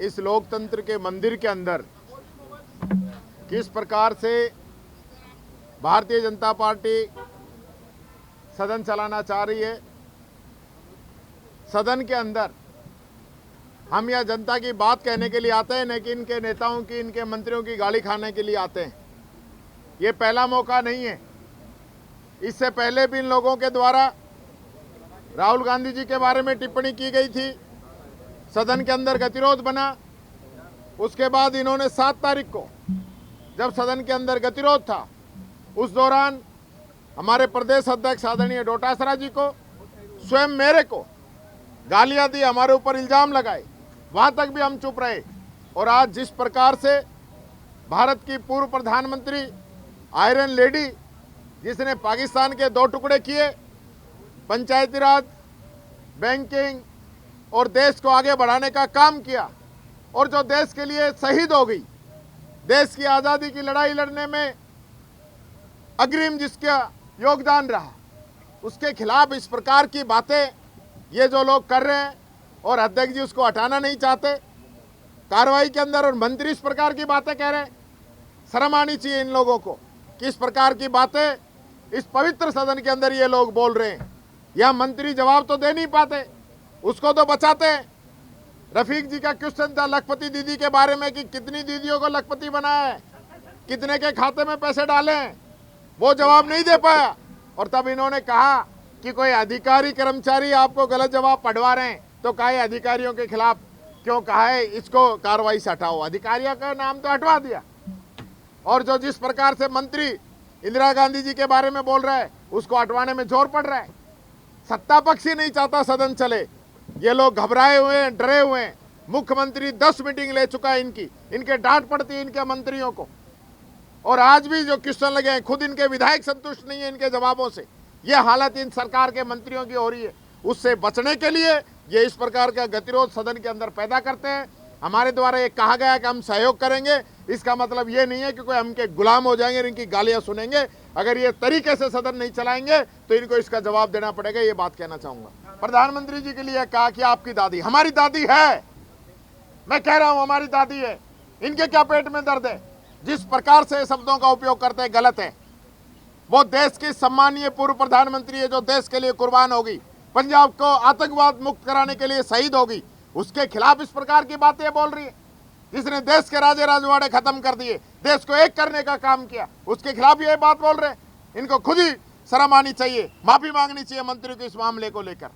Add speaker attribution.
Speaker 1: इस लोकतंत्र के मंदिर के अंदर किस प्रकार से भारतीय जनता पार्टी सदन चलाना चाह रही है। सदन के अंदर हम यह जनता की बात कहने के लिए आते हैं, न कि इनके नेताओं की, इनके मंत्रियों की गाली खाने के लिए आते हैं। ये पहला मौका नहीं है। इससे पहले भी इन लोगों के द्वारा राहुल गांधी जी के बारे में टिप्पणी की गई थी, सदन के अंदर गतिरोध बना। उसके बाद इन्होंने 7 तारीख को जब सदन के अंदर गतिरोध था, उस दौरान हमारे प्रदेश अध्यक्ष आदरणीय डोटासरा जी को, स्वयं मेरे को गालियां दी, हमारे ऊपर इल्जाम लगाए। वहां तक भी हम चुप रहे। और आज जिस प्रकार से भारत की पूर्व प्रधानमंत्री आयरन लेडी, जिसने पाकिस्तान के 2 टुकड़े किए, पंचायती राज, बैंकिंग और देश को आगे बढ़ाने का काम किया, और जो देश के लिए शहीद हो गई, देश की आज़ादी की लड़ाई लड़ने में अग्रिम जिसका योगदान रहा, उसके खिलाफ इस प्रकार की बातें ये जो लोग कर रहे हैं, और अध्यक्ष जी उसको हटाना नहीं चाहते कार्रवाई के अंदर, और मंत्री इस प्रकार की बातें कह रहे हैं। शर्म आनी चाहिए इन लोगों को कि इस प्रकार की बातें इस पवित्र सदन के अंदर ये लोग बोल रहे हैं। यह मंत्री जवाब तो दे नहीं पाते, उसको तो बचाते हैं। रफीक जी का क्वेश्चन था लखपति दीदी के बारे में कि कितनी दीदियों को लखपति बनाया है, कितने के खाते में पैसे डाले हैं, वो जवाब नहीं दे पाया। और तब इन्होंने कहा कि कोई अधिकारी कर्मचारी आपको गलत जवाब पढ़वा रहे हैं, तो कहा अधिकारियों के खिलाफ क्यों कहा है, इसको कार्रवाई से हटाओ। अधिकारियों का नाम तो हटवा दिया। और जो जिस प्रकार से मंत्री इंदिरा गांधी जी के बारे में बोल रहा है, उसको हटवाने में जोर पड़ रहा है। सत्ता पक्ष ही नहीं चाहता सदन चले। ये लोग घबराए हुए हैं, डरे हुए हैं। मुख्यमंत्री 10 मीटिंग ले चुका है इनके डांट पड़ती है इनके मंत्रियों को। और आज भी जो क्वेश्चन लगे हैं, खुद इनके विधायक संतुष्ट नहीं है इनके जवाबों से। यह हालत इन सरकार के मंत्रियों की हो रही है। उससे बचने के लिए ये इस प्रकार का गतिरोध सदन के अंदर पैदा करते हैं। हमारे द्वारा ये कहा गया कि हम सहयोग करेंगे, इसका मतलब ये नहीं है कि कोई हमके गुलाम हो जाएंगे, इनकी गालियां सुनेंगे। अगर ये तरीके से सदन नहीं चलाएंगे तो इनको इसका जवाब देना पड़ेगा। ये बात कहना चाहूंगा। प्रधानमंत्री जी के लिए कहा कि आपकी दादी, हमारी दादी है, मैं कह रहा हूं हमारी दादी है, इनके क्या पेट में दर्द है? जिस प्रकार से शब्दों का उपयोग करते हैं गलत है। वो देश की सम्मानीय पूर्व प्रधानमंत्री है, जो देश के लिए कुर्बान होगी, पंजाब को आतंकवाद मुक्त कराने के लिए शहीद होगी, उसके खिलाफ इस प्रकार की बातें बोल रही है। जिसने देश के राजे राजवाड़े खत्म कर दिए, देश को एक करने का काम किया, उसके खिलाफ ये बात बोल रहे हैं। इनको खुद ही शर्म आनी चाहिए, माफी मांगनी चाहिए मंत्री को इस मामले को लेकर।